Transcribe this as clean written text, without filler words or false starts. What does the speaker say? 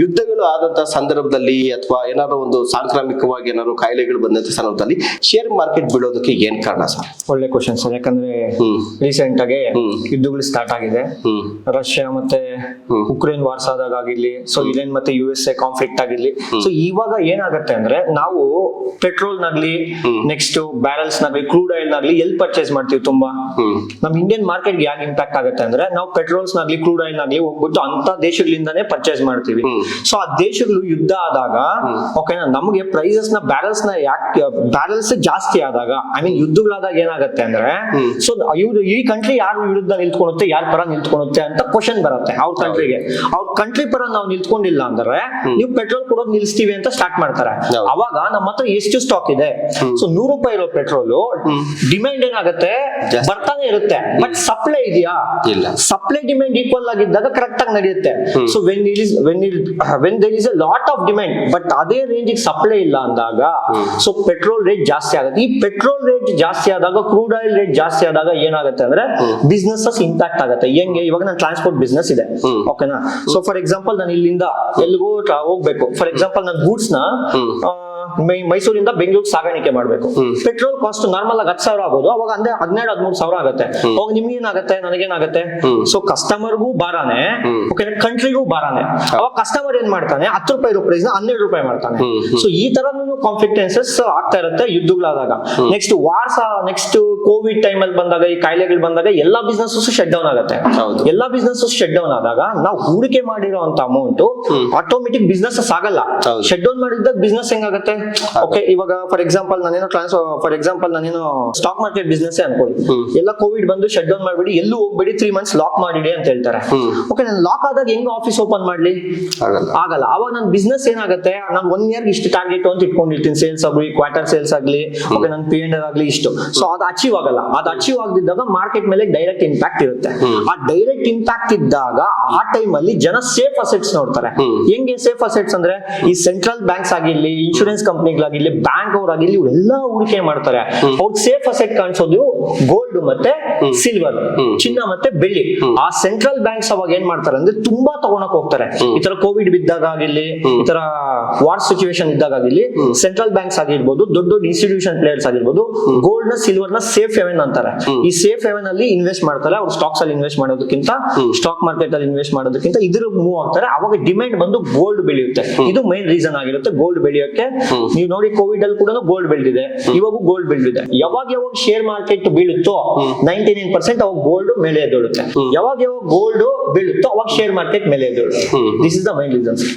ಯುದ್ಧಗಳು ಆದಂತಹ ಸಂದರ್ಭದಲ್ಲಿ ಅಥವಾ ಏನಾದ್ರು ಒಂದು ಸಾಂಕ್ರಾಮಿಕವಾಗಿ ಏನಾದ್ರು ಕಾಯಿಲೆಗಳು ಬಂದಂತ ಸಂದರ್ಭದಲ್ಲಿ ಶೇರ್ ಮಾರ್ಕೆಟ್ ಬೀಳೋದಕ್ಕೆ ಏನ್ ಕಾರಣ ಸರ್? ಒಳ್ಳೆ ಕ್ವಶನ್ ಸರ್. ಯಾಕಂದ್ರೆ ರೀಸೆಂಟ್ ಆಗಿ ಯುದ್ಧಗಳು ಸ್ಟಾರ್ಟ್ ಆಗಿದೆ. ರಷ್ಯಾ ಮತ್ತೆ ಉಕ್ರೇನ್ ವಾರ್ಸ್ ಆದಾಗ ಆಗಿರ್ಲಿ, ಸೊ ಇರಾನ್ ಮತ್ತೆ USA ಕಾನ್ಫ್ಲಿಕ್ಟ್ ಆಗಿರ್ಲಿ. ಸೊ ಇವಾಗ ಏನಾಗುತ್ತೆ ಅಂದ್ರೆ ನಾವು ಪೆಟ್ರೋಲ್ ನಾಗ್ಲಿ, ನೆಕ್ಸ್ಟ್ ಬ್ಯಾರಲ್ಸ್ ನಾಗ್ಲಿ, ಕ್ರೂಡ್ ಆಯಿಲ್ ನಾಗ್ಲಿ ಎಲ್ಲಿ ಪರ್ಚೇಸ್ ಮಾಡ್ತೀವಿ? ತುಂಬಾ ನಮ್ ಇಂಡಿಯನ್ ಮಾರ್ಕೆಟ್ ಯಾಕೆ ಇಂಪ್ಯಾಕ್ಟ್ ಆಗುತ್ತೆ ಅಂದ್ರೆ ನಾವು ಪೆಟ್ರೋಲ್ಸ್ ನಾಗ್ಲಿ, ಕ್ರೂಡ್ ಆಯಿಲ್ ನಾಗ್ಲಿ ಹೋಗ್ಬಿಟ್ಟು ಅಂತ ದೇಶಗಳಿಂದಾನೇ ಪರ್ಚೇಸ್ ಮಾಡ್ತೀವಿ. ಸೊ ಆ ದೇಶಗಳು ಯುದ್ಧ ಆದಾಗ ಓಕೆನಾ, ನಮಗೆ ಪ್ರೈಸಸ್ ನ ಬ್ಯಾರಲ್ಸ್ ನ ಯಾಕೆ ಬ್ಯಾರಲ್ಸ್ ಜಾಸ್ತಿ ಆದಾಗ, ಐ ಮೀನ್ ಯುದ್ಧಗಳಾದಾಗ ಏನಾಗುತ್ತೆ ಅಂದ್ರೆ, ಸೊ ಇವ್ರು ಈ ಕಂಟ್ರಿ ಯಾರು ವಿರುದ್ಧ ನಿಲ್ತ್ಕೊಳುತ್ತೆ, ಯಾರ ಪರ ನಿಲ್ತ್ಕೊಳುತ್ತೆ ಅಂತ ಕ್ವಶನ್ ಬರುತ್ತೆ ಅವ್ರ ಕಂಟ್ರಿಗೆ. ಅವ್ರ ಕಂಟ್ರಿ ಪರ ನಾವು ನಿಲ್ತ್ಕೊಂಡಿಲ್ಲ ಅಂದ್ರೆ ನೀವು ಪೆಟ್ರೋಲ್ ಕೊಡೋದು ನಿಲ್ಸ್ತೀವಿ ಅಂತ ಸ್ಟಾರ್ಟ್ ಮಾಡ್ತಾರೆ. ಅವಾಗ ನಮ್ಮ ಹತ್ರ ಎಷ್ಟು ಸ್ಟಾಕ್ ಇದೆ? ಸೊ 100 ರೂಪಾಯಿ ಇರೋ ಪೆಟ್ರೋಲ್ ಡಿಮ್ಯಾಂಡ್ ಏನಾಗುತ್ತೆ, ಬರ್ತಾನೆ ಇರುತ್ತೆ, ಬಟ್ ಸಪ್ಲೈ ಇದೆಯಾ? ಇಲ್ಲ. ಸಪ್ಲೈ ಡಿಮ್ಯಾಂಡ್ ಈಕ್ವಲ್ ಆಗಿದ್ದಾಗ ಕರೆಕ್ಟ್ ಆಗಿ ನಡೆಯುತ್ತೆ. So when there is a lot of demand but ಅದೇ ರೇಂಜ್ ಸಪ್ಲೈ ಇಲ್ಲ ಅಂದಾಗ ಸೊ ಪೆಟ್ರೋಲ್ ರೇಟ್ ಜಾಸ್ತಿ ಆಗುತ್ತೆ. ಈ ಪೆಟ್ರೋಲ್ ರೇಟ್ ಜಾಸ್ತಿ ಆದಾಗ, ಕ್ರೂಡ್ ಆಯಿಲ್ ರೇಟ್ ಜಾಸ್ತಿ ಆದಾಗ ಏನಾಗುತ್ತೆ ಅಂದ್ರೆ ಬಿಸ್ನೆಸ್ ಇಂಪ್ಯಾಕ್ಟ್ ಆಗುತ್ತೆ. ಹೆಂಗೆ? ಇವಾಗ ನಾನು ಟ್ರಾನ್ಸ್ಪೋರ್ಟ್ ಬಿಸ್ನೆಸ್ ಇದೆ, ಓಕೆನಾ. ಸೊ ಫಾರ್ ಎಕ್ಸಾಂಪಲ್ ನಾನು ಇಲ್ಲಿಂದ ಎಲ್ಲಿಗೂ ಹೋಗ್ಬೇಕು. ಫಾರ್ ಎಕ್ಸಾಂಪಲ್ ನಾನು ಗೂಡ್ಸ್ ನ ಮೈಸೂರಿಂದ ಬೆಂಗಳೂರು ಸಾಗಾಣಿಕೆ ಮಾಡ್ಬೇಕು. ಪೆಟ್ರೋಲ್ ಕಾಸ್ಟ್ ನಾರ್ಮಲ್ ಆಗಿ 10,000 ಆಗೋದು, ಅವಾಗ 12-13,000 ಆಗುತ್ತೆ. ಅವಾಗ ನಿಮ್ಗೆ ಏನಾಗುತ್ತೆ, ನನಗೇನಾಗುತ್ತೆ? So ಕಸ್ಟಮರ್ಗೂ ಬಾರಾನೆ, okay, ಕಂಟ್ರಿಗೂ ಬಾರಾನೆ. ಅವಾಗ ಕಸ್ಟಮರ್ ಏನ್ ಮಾಡ್ತಾನೆ, 10 ರೂಪಾಯಿ ಇರೋ ಪ್ರೈಸ್ ನ 12 ರೂಪಾಯಿ ಮಾಡ್ತಾನೆ. ಸೊ ಈ ತರನು ಕಾನ್ಫ್ಲಿಕ್ಟೆನ್ಸಸ್ ಆಗ್ತಾ ಇರುತ್ತೆ ಯುದ್ಧಗಳಾದಾಗ. Next wars, next covid time ಅಲ್ಲಿ ಬಂದಾಗ, ಈ ಕಾಯಿಲೆಗಳು ಬಂದಾಗ ಎಲ್ಲಾ ಬಿಸ್ನೆಸ್ ಶಟ್ ಡೌನ್ ಆಗುತ್ತೆ. ಎಲ್ಲಾ ಬಿಸ್ನೆಸ್ ಶಟ್ ಡೌನ್ ಆದಾಗ ನಾವು ಹೂಡಿಕೆ ಮಾಡಿರುವಂತ ಅಮೌಂಟ್ ಆಟೋಮೆಟಿಕ್ ಬಿಸ್ನೆಸ್ ಆಗಲ್ಲ. ಶಟ್ ಡೌನ್ ಮಾಡಿದಾಗ ಬಿಸ್ನೆಸ್ ಹೆಂಗಾಗುತ್ತೆ? ಓಕೆ, ಇವಾಗ ಫಾರ್ ಎಕ್ಸಾಂಪಲ್ ನಾನೇನೋ ಸ್ಟಾಕ್ ಮಾರ್ಕೆಟ್ ಬಿಸ್ನೆಸ್ ಅನ್ಕೊಳ್ಳಿ. ಎಲ್ಲ ಕೋವಿಡ್ ಬಂದು ಶಟ್ ಡೌನ್ ಮಾಡ್ಬಿಡಿ, ಎಲ್ಲೂ ಹೋಗ್ಬೇಡಿ, 3 ಮಂತ್ಸ್ ಲಾಕ್ ಮಾಡಿಡಿ ಅಂತ ಹೇಳ್ತಾರೆ. ಓಕೆ, ನಾನು ಲಾಕ್ ಆದಾಗ ಹೆಂಗ್ ಆಫೀಸ್ ಓಪನ್ ಮಾಡ್ಲಿ? ಆಗಲ್ಲ. ಅವಾಗ ನನ್ನ ಬಿಸ್ನೆಸ್ ಏನಾಗುತ್ತೆ, ನಾನು 1 ಇಯರ್ ಇಷ್ಟು ಟಾರ್ಗೆಟ್ ಅಂತ ಇಟ್ಕೊಂಡಿರ್ತೀನಿ, ಸೇಲ್ಸ್ ಆಗಲಿ, ಕ್ವಾರ್ಟರ್ ಸೇಲ್ಸ್ ಆಗಲಿ, ಓಕೆ, ನನ್ನ P&L ಆಗಲಿ ಇಷ್ಟು. ಸೊ ಅದು ಅಚೀವ್ ಆಗಲ್ಲ. ಅದು ಅಚೀವ್ ಆಗದಿದ್ದಾಗ ಮಾರ್ಕೆಟ್ ಮೇಲೆ ಡೈರೆಕ್ಟ್ ಇಂಪ್ಯಾಕ್ಟ್ ಇರುತ್ತೆ. ಆ ಡೈರೆಕ್ಟ್ ಇಂಪ್ಯಾಕ್ಟ್ ಇದ್ದಾಗ ಆ ಟೈಮ್ ಅಲ್ಲಿ ಜನ ಸೇಫ್ ಅಸೆಟ್ಸ್ ನೋಡ್ತಾರೆ. ಹೆಂಗೆ ಸೇಫ್ ಅಸೆಟ್ಸ್ ಅಂದ್ರೆ, ಈ ಸೆಂಟ್ರಲ್ ಬ್ಯಾಂಕ್ಸ್ ಆಗಿರ್ಲಿ, ಇನ್ಶೂರೆನ್ಸ್ ಕಂಪನಿಗಳಾಗಿರ್ಲಿ, ಬ್ಯಾಂಕ್ ಅವರಾಗಿರ್ಲಿ, ಇವರೆಲ್ಲ ಹೂಡಿಕೆ ಮಾಡ್ತಾರೆ. ಅವ್ರಿಗೆ ಸೇಫ್ ಅಸೆಟ್ ಕಾಣಿಸೋದು ಗೋಲ್ಡ್ ಮತ್ತೆ ಸಿಲ್ವರ್, ಚಿನ್ನ ಮತ್ತೆ ಬೆಳ್ಳಿ. ಆ ಸೆಂಟ್ರಲ್ ಬ್ಯಾಂಕ್ಸ್ ಅವಾಗ ಏನ್ ಮಾಡ್ತಾರೆ ಅಂದ್ರೆ ತುಂಬಾ ತಗೊಳಕ್ ಹೋಗ್ತಾರೆ. ಈ ತರ ಕೋವಿಡ್ ಬಿದ್ದಾಗ ಆಗಿರ್ಲಿ, ಈ ತರ ವಾರ್ ಸಿಚುವೇಶನ್ ಇದ್ದಾಗ ಆಗಿರ್ಲಿ, ಸೆಂಟ್ರಲ್ ಬ್ಯಾಂಕ್ಸ್ ಆಗಿರ್ಬೋದು, ದೊಡ್ಡ ದೊಡ್ಡ ಇನ್ಸ್ಟಿಟ್ಯೂಷನ್ ಪ್ಲೇಯರ್ಸ್ ಆಗಿರ್ಬೋದು, ಗೋಲ್ಡ್ ನ, ಸಿಲ್ವರ್ ನ ಸೇಫ್ ಹೆವೆನ್ ಅಂತಾರೆ. ಈ ಸೇಫ್ ಹೆವೆನ್ ಅಲ್ಲಿ ಇನ್ವೆಸ್ಟ್ ಮಾಡ್ತಾರೆ. ಅವ್ರು ಸ್ಟಾಕ್ಸ್ ಅಲ್ಲಿ ಇನ್ವೆಸ್ಟ್ ಮಾಡೋದಕ್ಕಿಂತ, ಸ್ಟಾಕ್ ಮಾರ್ಕೆಟ್ ಅಲ್ಲಿ ಇನ್ವೆಸ್ಟ್ ಮಾಡೋದಕ್ಕಿಂತ ಇದ್ರ ಮೂವ್ ಆಗ್ತಾರೆ. ಅವಾಗ ಡಿಮ್ಯಾಂಡ್ ಬಂದು ಗೋಲ್ಡ್ ಬೆಳೆಯುತ್ತೆ. ಇದು ಮೈನ್ ರೀಸನ್ ಆಗಿರುತ್ತೆ ಗೋಲ್ಡ್ ಬೆಳೆಯೋಕೆ. ನೀವು ನೋಡಿ ಕೋವಿಡ್ ಅಲ್ಲಿ ಕೂಡ ಗೋಲ್ಡ್ ಬೆಳೆದಿದೆ, ಇವಾಗ ಗೋಲ್ಡ್ ಬೆಳೆದಿದೆ. ಯಾವಾಗ ಶೇರ್ ಮಾರ್ಕೆಟ್ ಬೀಳುತ್ತೋ 99% ಅವಾಗ ಗೋಲ್ಡ್ ಮೇಲೆ ಎದ್ದೇಳುತ್ತೆ. ಯಾವಾಗ ಗೋಲ್ಡ್ ಬೀಳುತ್ತೋ ಅವಾಗ ಶೇರ್ ಮಾರ್ಕೆಟ್ ಮೇಲೆ ಎದ್ದೇಳುತ್ತೆ. This is the main reason.